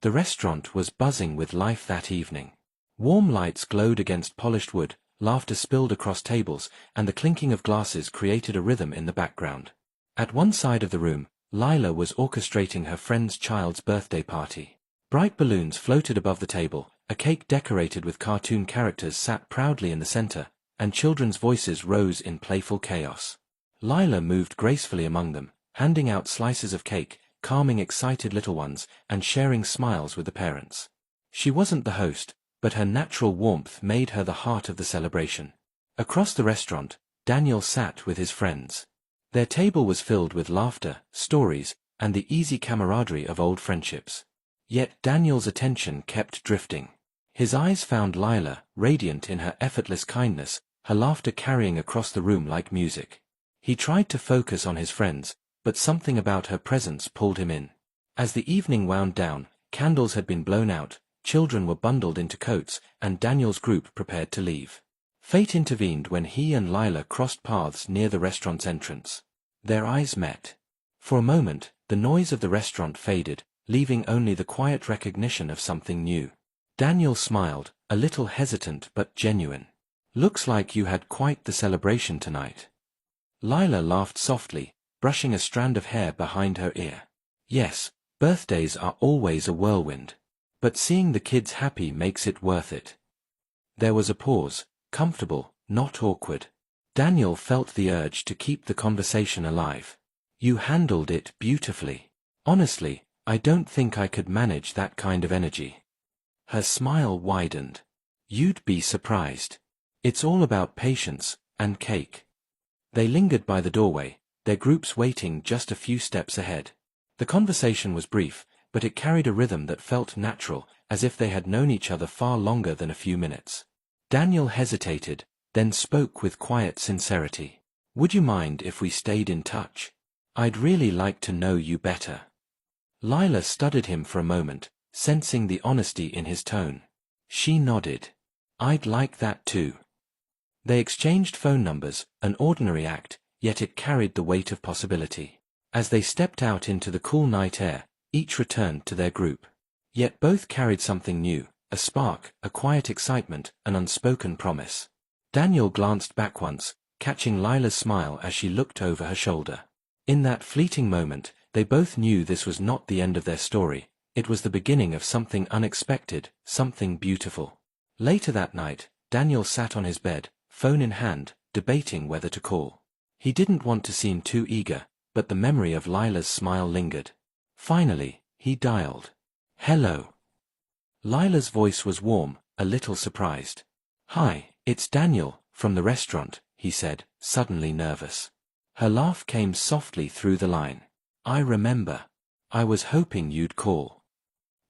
The restaurant was buzzing with life that evening. Warm lights glowed against polished wood, laughter spilled across tables, and the clinking of glasses created a rhythm in the background. At one side of the room, Lila was orchestrating her friend's child's birthday party. Bright balloons floated above the table, a cake decorated with cartoon characters sat proudly in the center, and children's voices rose in playful chaos. Lila moved gracefully among them, handing out slices of cake, calming excited little ones, and sharing smiles with the parents. She wasn't the host, but her natural warmth made her the heart of the celebration. Across the restaurant, Daniel sat with his friends. Their table was filled with laughter, stories, and the easy camaraderie of old friendships. Yet Daniel's attention kept drifting. His eyes found Lila, radiant in her effortless kindness, her laughter carrying across the room like music. He tried to focus on his friends, but something about her presence pulled him in. As the evening wound down, candles had been blown out, children were bundled into coats, and Daniel's group prepared to leave. Fate intervened when he and Lila crossed paths near the restaurant's entrance. Their eyes met. For a moment, the noise of the restaurant faded, leaving only the quiet recognition of something new. Daniel smiled, a little hesitant but genuine. "Looks like you had quite the celebration tonight." Lila laughed softly, brushing a strand of hair behind her ear. "Yes, birthdays are always a whirlwind. But seeing the kids happy makes it worth it." There was a pause, comfortable, not awkward. Daniel felt the urge to keep the conversation alive. "You handled it beautifully. Honestly, I don't think I could manage that kind of energy." Her smile widened. "You'd be surprised. It's all about patience, and cake." They lingered by the doorway, their groups waiting just a few steps ahead. The conversation was brief, but it carried a rhythm that felt natural, as if they had known each other far longer than a few minutes. Daniel hesitated, then spoke with quiet sincerity. "Would you mind if we stayed in touch? I'd really like to know you better." Lila studied him for a moment, sensing the honesty in his tone. She nodded. "I'd like that too." They exchanged phone numbers, an ordinary act, yet it carried the weight of possibility. As they stepped out into the cool night air, each returned to their group. Yet both carried something new, a spark, a quiet excitement, an unspoken promise. Daniel glanced back once, catching Lila's smile as she looked over her shoulder. In that fleeting moment, they both knew this was not the end of their story, it was the beginning of something unexpected, something beautiful. Later that night, Daniel sat on his bed, phone in hand, debating whether to call. He didn't want to seem too eager, but the memory of Lila's smile lingered. Finally, he dialed. "Hello." Lila's voice was warm, a little surprised. "Hi, it's Daniel, from the restaurant," he said, suddenly nervous. Her laugh came softly through the line. "I remember. I was hoping you'd call."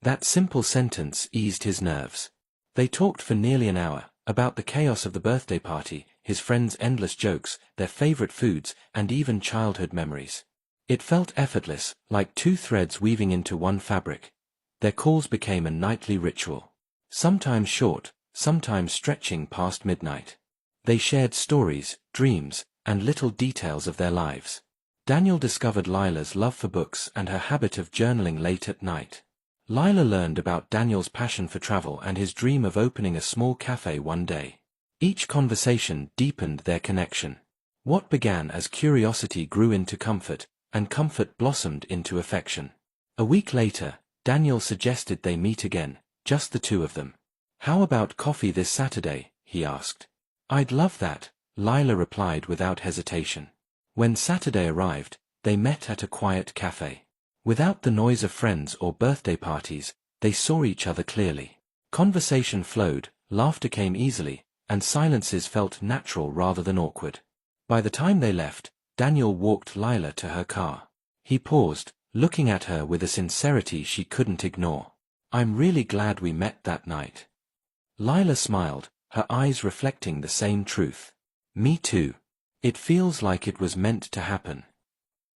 That simple sentence eased his nerves. They talked for nearly an hour, about the chaos of the birthday party, his friends' endless jokes, their favorite foods, and even childhood memories. It felt effortless, like two threads weaving into one fabric. Their calls became a nightly ritual. Sometimes short, sometimes stretching past midnight. They shared stories, dreams, and little details of their lives. Daniel discovered Lila's love for books and her habit of journaling late at night. Lila learned about Daniel's passion for travel and his dream of opening a small cafe one day. Each conversation deepened their connection. What began as curiosity grew into comfort, and comfort blossomed into affection. A week later, Daniel suggested they meet again, just the two of them. "How about coffee this Saturday?" he asked. "I'd love that," Lila replied without hesitation. When Saturday arrived, they met at a quiet cafe. Without the noise of friends or birthday parties, they saw each other clearly. Conversation flowed, laughter came easily, and silences felt natural rather than awkward. By the time they left, Daniel walked Lila to her car. He paused, looking at her with a sincerity she couldn't ignore. "I'm really glad we met that night." Lila smiled, her eyes reflecting the same truth. "Me too. It feels like it was meant to happen."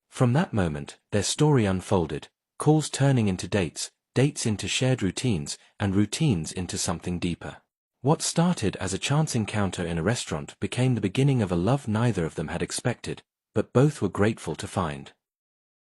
From that moment, their story unfolded, calls turning into dates, dates into shared routines, and routines into something deeper. What started as a chance encounter in a restaurant became the beginning of a love neither of them had expected, but both were grateful to find.